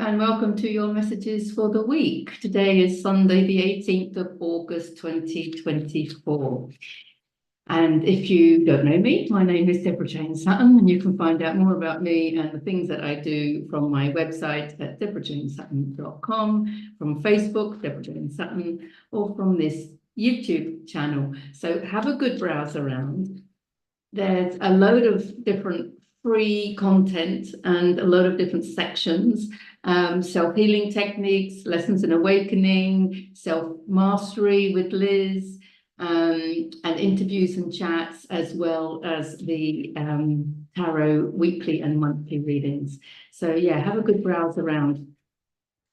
and welcome to your messages for the week. Today is Sunday, the 18th of August, 2024. And if you don't know me, my name is Deborah Jane Sutton, and you can find out more about me and the things that I do from my website at deborahjanesutton.com, from Facebook, Deborah Jane Sutton, or from this YouTube channel. So have a good browse around. There's a load of different free content and a lot of different sections, self-healing techniques, lessons in awakening, self-mastery with Liz, and interviews and chats, as well as the tarot weekly and monthly readings. So yeah, have a good browse around.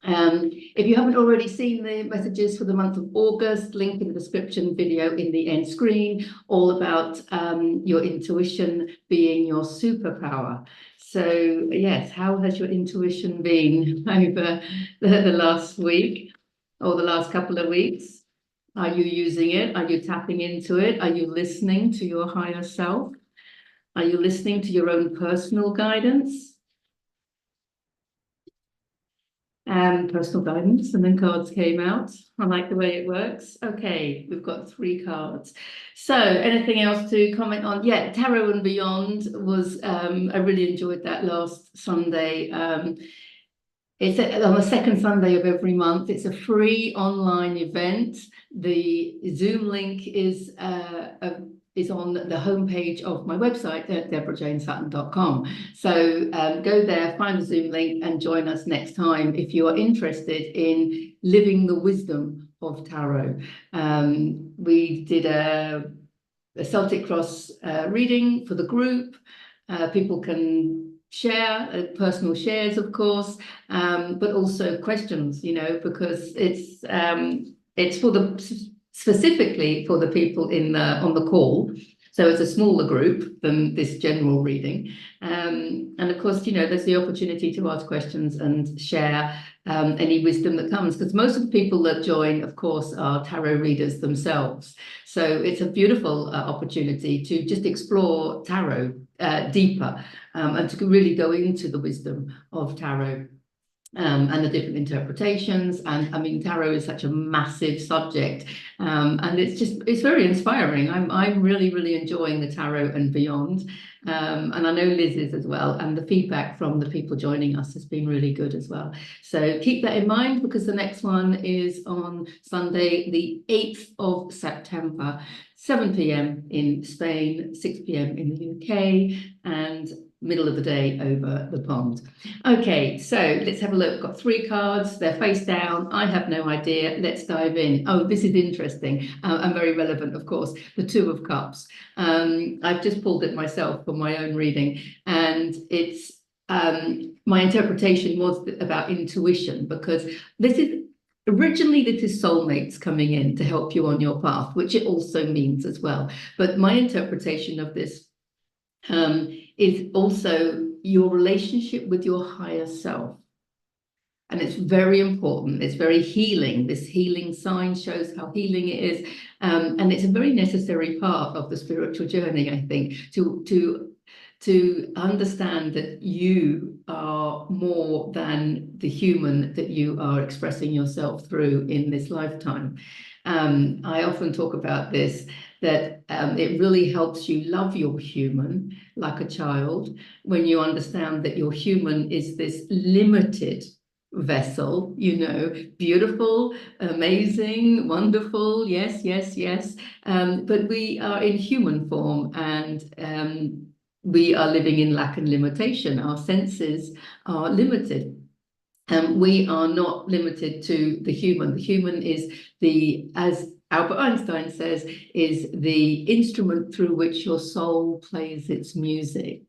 If you haven't already seen the messages for the month of August, link in the description, video in the end screen, all about your intuition being your superpower. So yes, how has your intuition been over the last week or the last couple of weeks? Are you using it? Are you tapping into it? Are you listening to your higher self? Are you listening to your own personal guidance? Personal guidance, and then cards came out. I like the way it works. Okay, we've got 3 cards. So anything else to comment on? Yeah, Tarot and Beyond was, I really enjoyed that last Sunday. It's on the second Sunday of every month. It's a free online event. The Zoom link is on the homepage of my website at deborahjanesutton.com. So go there, find the Zoom link, and join us next time if you are interested in living the wisdom of tarot. We did a Celtic Cross reading for the group. People can share personal shares, of course, but also questions, you know, because it's for the specifically for the people on the call. So it's a smaller group than this general reading. And of course, you know, there's the opportunity to ask questions and share any wisdom that comes, because most of the people that join, of course, are tarot readers themselves. So it's a beautiful opportunity to just explore tarot deeper and to really go into the wisdom of tarot. And the different interpretations. And I mean, tarot is such a massive subject, and it's very inspiring. I'm really enjoying the Tarot and Beyond, and I know Liz is as well, and the feedback from the people joining us has been really good as well. So keep that in mind, because the next one is on Sunday, the 8th of September, 7 p.m. in Spain, 6 p.m. in the UK, and middle of the day over the pond. Okay, so let's have a look. Got 3 cards. They're face down. I have no idea. Let's dive in. Oh, this is interesting and very relevant, of course. The 2 of Cups. I've just pulled it myself for my own reading, and it's my interpretation was about intuition, because this is originally soulmates coming in to help you on your path, which it also means as well. But my interpretation of this is also your relationship with your higher self. And it's very important. It's very healing. This healing sign shows how healing it is. And it's a very necessary part of the spiritual journey, I think, to understand that you are more than the human that you are expressing yourself through in this lifetime. I often talk about this, that it really helps you love your human like a child when you understand that your human is this limited vessel, you know, beautiful, amazing, wonderful, yes, but we are in human form, and we are living in lack and limitation. Our senses are limited. We are not limited to the human. The human is as Albert Einstein says, is the instrument through which your soul plays its music.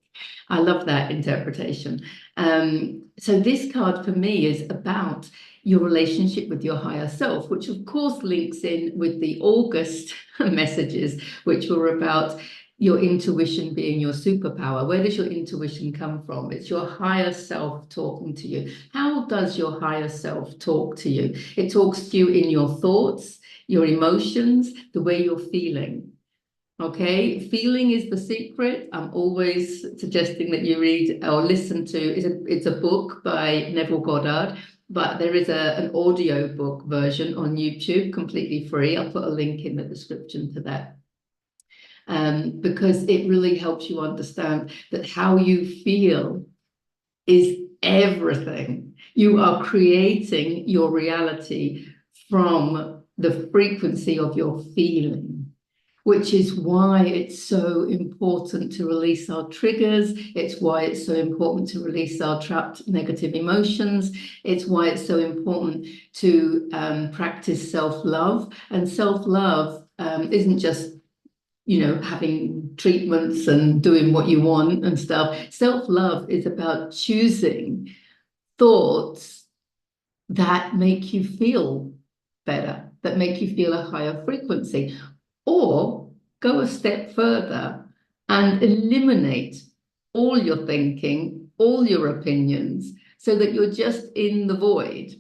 I love that interpretation. So this card for me is about your relationship with your higher self, which of course links in with the August messages, which were about your intuition being your superpower. Where does your intuition come from? It's your higher self talking to you. How does your higher self talk to you? It talks to you in your thoughts, your emotions, the way you're feeling. Okay, Feeling is the Secret. I'm always suggesting that you read or listen to. It's a book by Neville Goddard, but there is an audio book version on YouTube, completely free. I'll put a link in the description to that. Because it really helps you understand that how you feel is everything. You are creating your reality from the frequency of your feeling, which is why it's so important to release our triggers. It's why it's so important to release our trapped negative emotions. It's why it's so important to practice self-love. And self-love isn't just, having treatments and doing what you want and stuff. Self-love is about choosing thoughts that make you feel better, that make you feel a higher frequency, or go a step further and eliminate all your thinking, all your opinions, so that you're just in the void.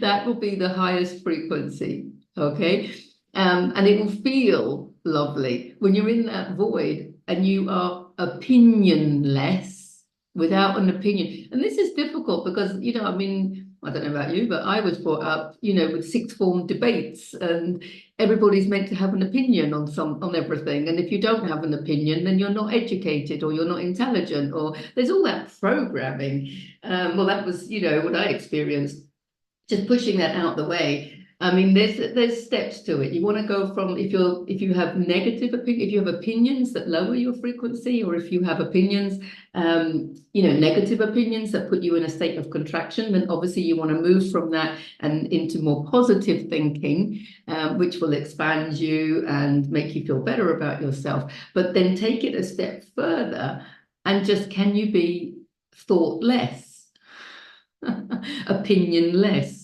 That will be the highest frequency, okay? And it will feel lovely when you're in that void and you are opinionless, without an opinion. And this is difficult because, I don't know about you, but I was brought up, with sixth form debates, and everybody's meant to have an opinion on everything. And if you don't have an opinion, then you're not educated, or you're not intelligent, or there's all that programming. Well, that was, what I experienced. Just pushing that out the way. I mean, there's steps to it. You want to go from, if you have if you have opinions that lower your frequency, or if you have opinions, negative opinions that put you in a state of contraction, then obviously you want to move from that and into more positive thinking, which will expand you and make you feel better about yourself. But then take it a step further and just, can you be thoughtless, opinionless?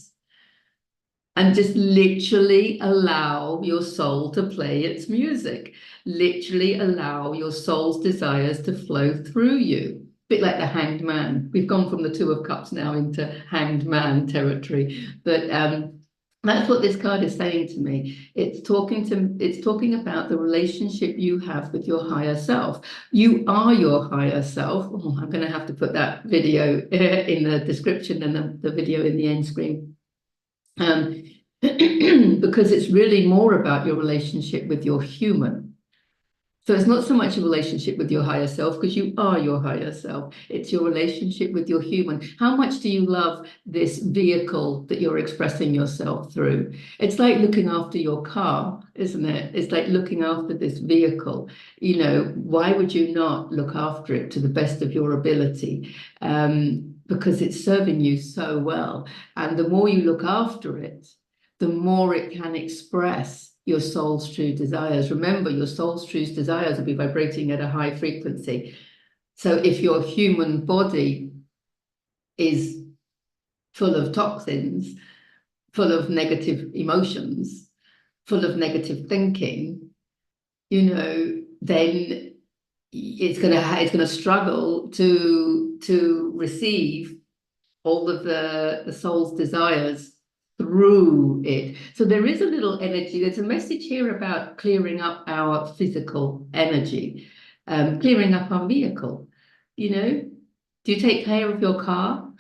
And just literally allow your soul to play its music. Literally allow your soul's desires to flow through you. A bit like the Hanged Man. We've gone from the Two of Cups now into Hanged Man territory. But that's what this card is saying to me. It's talking about the relationship you have with your higher self. You are your higher self. Oh, I'm going to have to put that video in the description and the video in the end screen. Because it's really more about your relationship with your human. So it's not so much a relationship with your higher self, because you are your higher self. It's your relationship with your human. How much do you love this vehicle that you're expressing yourself through? It's like looking after your car, isn't it? It's like looking after this vehicle. Why would you not look after it to the best of your ability? Because it's serving you so well. And the more you look after it, the more it can express your soul's true desires. Remember, your soul's true desires will be vibrating at a high frequency. So if your human body is full of toxins, full of negative emotions, full of negative thinking, then it's going to struggle to receive all of the soul's desires through it. So there is a little energy. There's a message here about clearing up our physical energy, clearing up our vehicle. Do you take care of your car?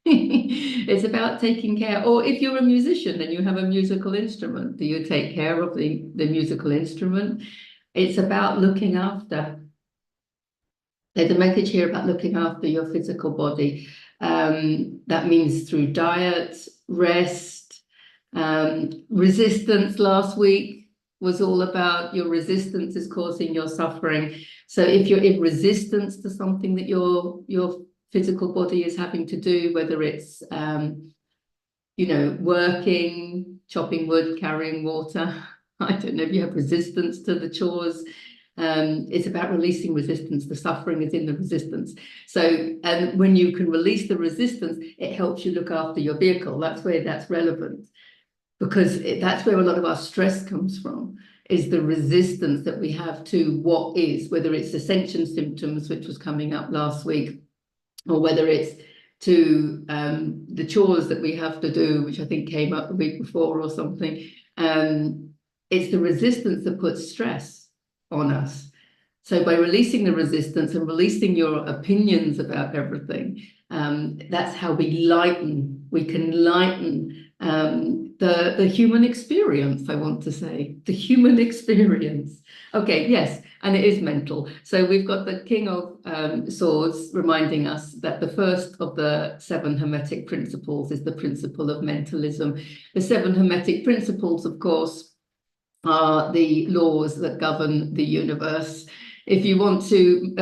It's about taking care. Or if you're a musician and you have a musical instrument, do you take care of the musical instrument? It's about looking after. There's a message here about looking after your physical body. That means through diet, rest, resistance. Last week was all about your resistance is causing your suffering. So if you're in resistance to something that your physical body is having to do, whether it's working, chopping wood, carrying water, I don't know, if you have resistance to the chores, it's about releasing resistance. The suffering is in the resistance. So, and when you can release the resistance, it helps you look after your vehicle. That's where that's relevant, because that's where a lot of our stress comes from, is the resistance that we have to what is, whether it's ascension symptoms, which was coming up last week, or whether it's to the chores that we have to do, which I think came up the week before or something. it's the resistance that puts stress on us. So by releasing the resistance and releasing your opinions about everything, that's how we can lighten the human experience, I want to say, the human experience. Okay, yes, and it is mental. So we've got the King of Swords reminding us that the first of the 7 Hermetic principles is the principle of mentalism. The 7 Hermetic principles, of course, are the laws that govern the universe. If you want to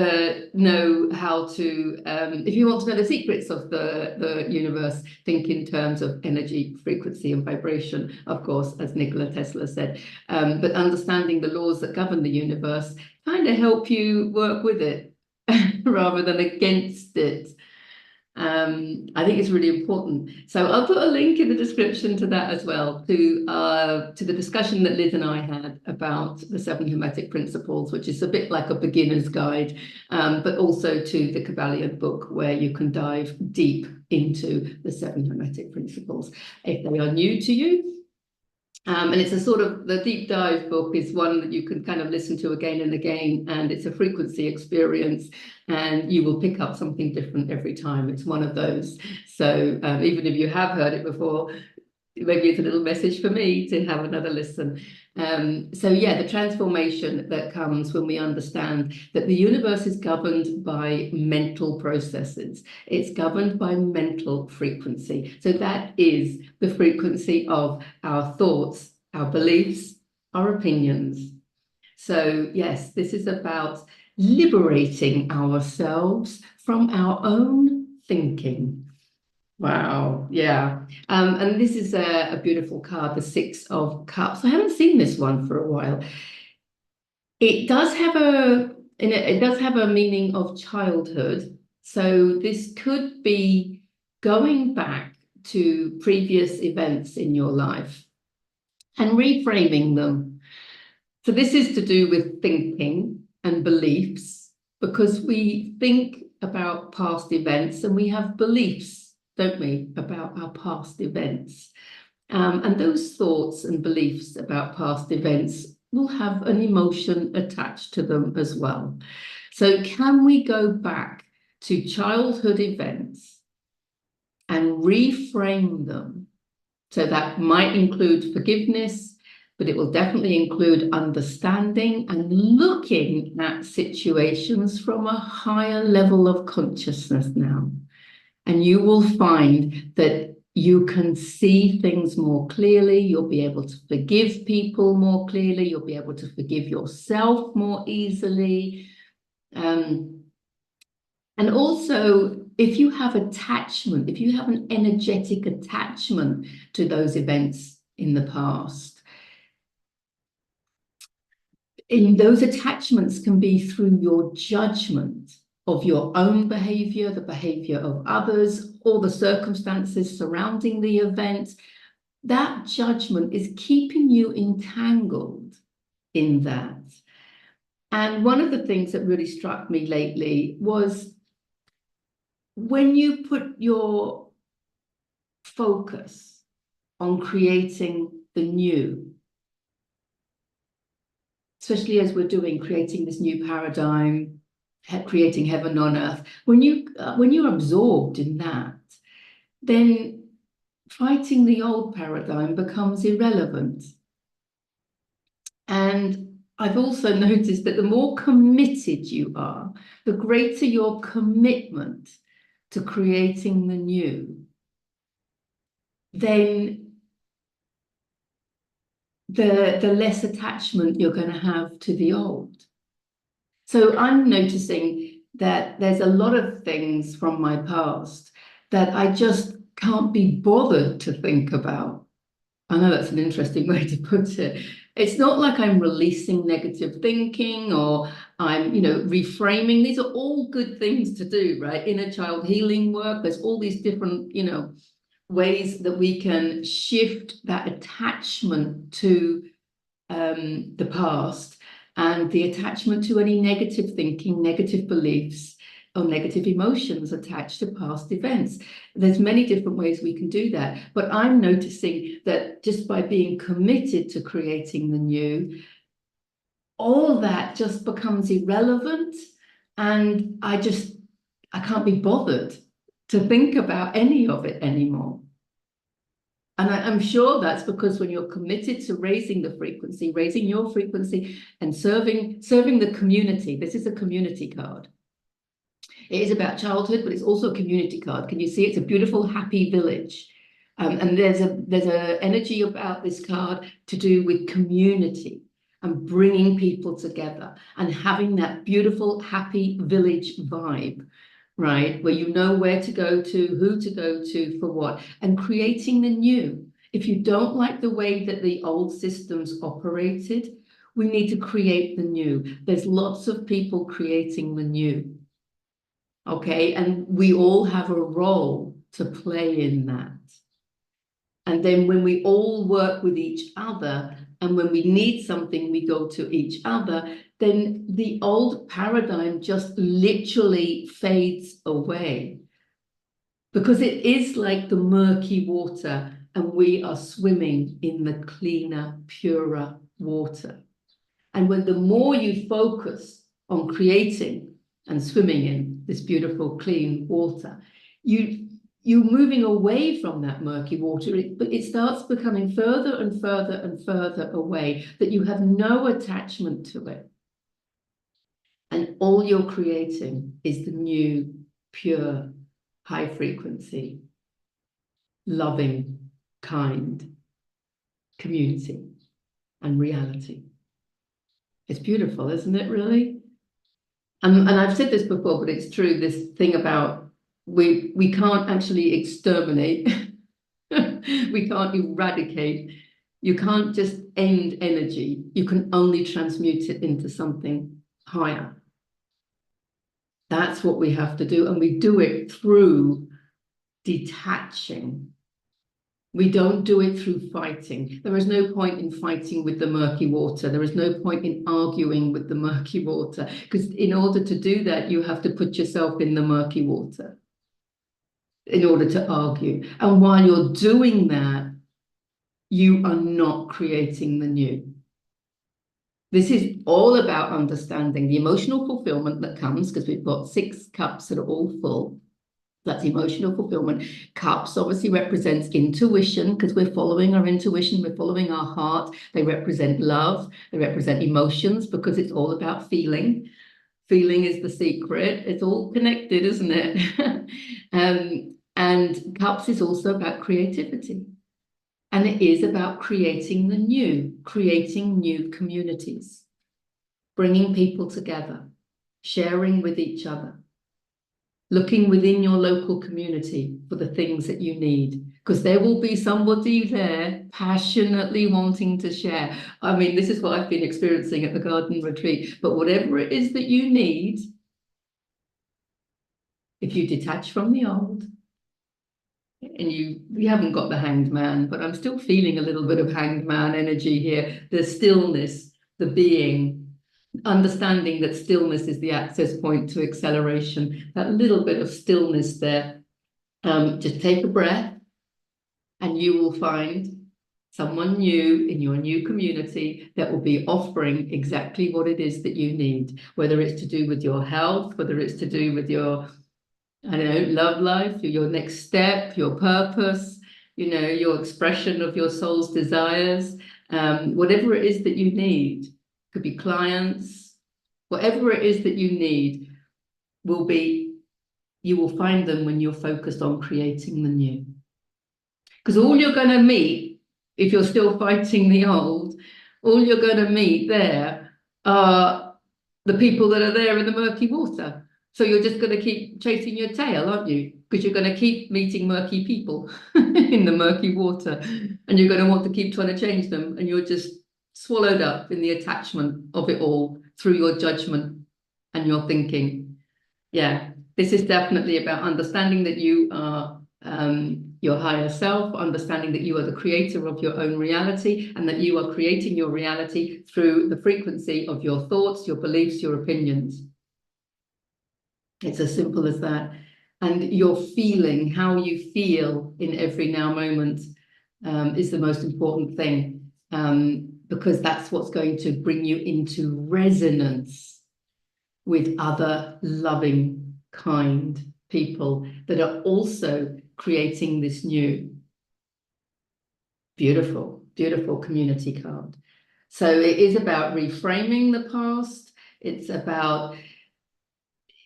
know if you want to know the secrets of the universe, think in terms of energy, frequency, and vibration, of course, as Nikola Tesla said. But understanding the laws that govern the universe kind of help you work with it rather than against it. I think it's really important. So I'll put a link in the description to that as well, to the discussion that Liz and I had about the 7 Hermetic principles, which is a bit like a beginner's guide, but also to the Kybalion book, where you can dive deep into the 7 Hermetic principles if they are new to you. And it's a sort of, the deep dive book is one that you can kind of listen to again and again, and it's a frequency experience, and you will pick up something different every time. It's one of those. So even if you have heard it before, maybe it's a little message for me to have another listen. So yeah, the transformation that comes when we understand that the universe is governed by mental processes. It's governed by mental frequency. So that is the frequency of our thoughts, our beliefs, our opinions. So yes, this is about liberating ourselves from our own thinking. Wow, yeah. And this is a beautiful card, the 6 of Cups. I haven't seen this one for a while. It does have a meaning of childhood. So this could be going back to previous events in your life and reframing them. So this is to do with thinking and beliefs, because we think about past events and we have beliefs, don't we, about our past events. And those thoughts and beliefs about past events will have an emotion attached to them as well. So can we go back to childhood events and reframe them? So that might include forgiveness, but it will definitely include understanding and looking at situations from a higher level of consciousness now. And you will find that you can see things more clearly. You'll be able to forgive people more clearly. You'll be able to forgive yourself more easily. And also, if you have attachment, if you have an energetic attachment to those events in the past, and those attachments can be through your judgment of your own behavior, the behavior of others, or the circumstances surrounding the event. That judgment is keeping you entangled in that. And one of the things that really struck me lately was when you put your focus on creating the new, especially as we're creating this new paradigm, creating heaven on earth, when you're absorbed in that, then fighting the old paradigm becomes irrelevant. And I've also noticed that the more committed you are, the greater your commitment to creating the new, then the less attachment you're going to have to the old. So I'm noticing that there's a lot of things from my past that I just can't be bothered to think about. I know that's an interesting way to put it. It's not like I'm releasing negative thinking or I'm, reframing. These are all good things to do, right? Inner child healing work. There's all these different, ways that we can shift that attachment to the past and the attachment to any negative thinking, negative beliefs, or negative emotions attached to past events. There's many different ways we can do that. But I'm noticing that just by being committed to creating the new, all that just becomes irrelevant. And I can't be bothered to think about any of it anymore. And I'm sure that's because when you're committed to raising the frequency, raising your frequency and serving the community, this is a community card. It is about childhood, but it's also a community card. Can you see? It's a beautiful, happy village. And there's a energy about this card to do with community and bringing people together and having that beautiful, happy village vibe, right? Where you know where to go to, who to go to, for what, and creating the new. If you don't like the way that the old systems operated, we need to create the new. There's lots of people creating the new. Okay, and we all have a role to play in that. And then when we all work with each other, and when we need something, we go to each other, then the old paradigm just literally fades away. Because it is like the murky water, and we are swimming in the cleaner, purer water. And when the more you focus on creating and swimming in this beautiful, clean water, you're moving away from that murky water, but it starts becoming further and further and further away, that you have no attachment to it. And all you're creating is the new, pure, high frequency, loving, kind community and reality. It's beautiful, isn't it, really? And I've said this before, but it's true, this thing about we can't actually exterminate. We can't eradicate. You can't just end energy. You can only transmute it into something higher. That's what we have to do. And we do it through detaching. We don't do it through fighting. There is no point in fighting with the murky water. There is no point in arguing with the murky water, because in order to do that, you have to put yourself in the murky water in order to argue. And while you're doing that, you are not creating the new. This is all about understanding the emotional fulfillment that comes, because we've got 6 cups that are all full. That's emotional fulfillment. Cups obviously represents intuition, because we're following our intuition, we're following our heart. They represent love, they represent emotions, because it's all about feeling. Feeling is the secret. It's all connected, isn't it? And cups is also about creativity. And it is about creating the new, creating new communities, bringing people together, sharing with each other, looking within your local community for the things that you need, because there will be somebody there passionately wanting to share. I mean, this is what I've been experiencing at the garden retreat, but whatever it is that you need, if you detach from the old, and you haven't got the hanged man, but I'm still feeling a little bit of hanged man energy here, the stillness, the being, understanding that stillness is the access point to acceleration, that little bit of stillness there. Just take a breath and you will find someone new in your new community that will be offering exactly what it is that you need, whether it's to do with your health, whether it's to do with your, I don't know, love life, your next step, your purpose, you know, your expression of your soul's desires, whatever it is that you need. Could be clients, whatever it is that you need will be, you will find them when you're focused on creating the new. Because all you're going to meet, if you're still fighting the old, all you're going to meet there are the people that are there in the murky water. So you're just going to keep chasing your tail, aren't you? Because you're going to keep meeting murky people in the murky water, and you're going to want to keep trying to change them, and you're just swallowed up in the attachment of it all through your judgment and your thinking. Yeah, this is definitely about understanding that you are your higher self, understanding that you are the creator of your own reality, and that you are creating your reality through the frequency of your thoughts, your beliefs, your opinions. It's as simple as that. And your feeling, how you feel in every now moment, is the most important thing, because that's what's going to bring you into resonance with other loving, kind people that are also creating this new beautiful, beautiful community card. So it is about reframing the past. It's about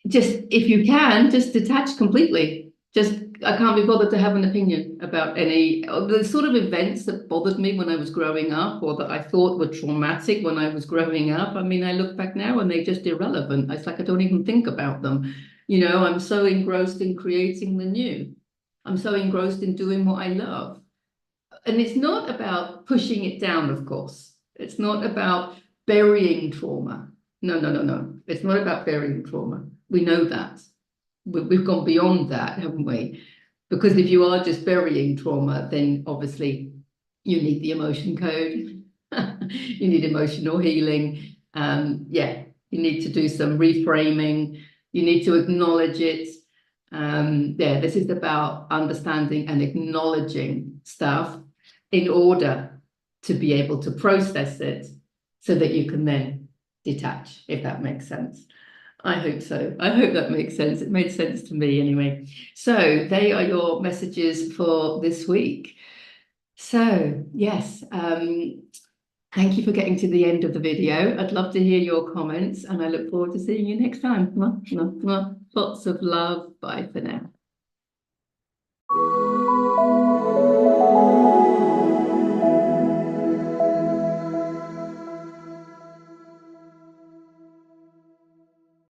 just, if you can, just detach completely. Just, I can't be bothered to have an opinion about any of the sort of events that bothered me when I was growing up, or that I thought were traumatic when I was growing up. I mean, I look back now and they're just irrelevant. It's like I don't even think about them. You know, I'm so engrossed in creating the new. I'm so engrossed in doing what I love. And it's not about pushing it down, of course. It's not about burying trauma. No, no, no, no. It's not about burying trauma. We know that. We've gone beyond that, haven't we? Because if you are just burying trauma, then obviously you need the emotion code. You need emotional healing. Yeah, you need to do some reframing. You need to acknowledge it. Yeah, this is about understanding and acknowledging stuff in order to be able to process it so that you can then detach, if that makes sense. I hope so. I hope that makes sense. It made sense to me anyway. So they are your messages for this week. So yes, thank you for getting to the end of the video. I'd love to hear your comments and I look forward to seeing you next time. Lots of love. Bye for now.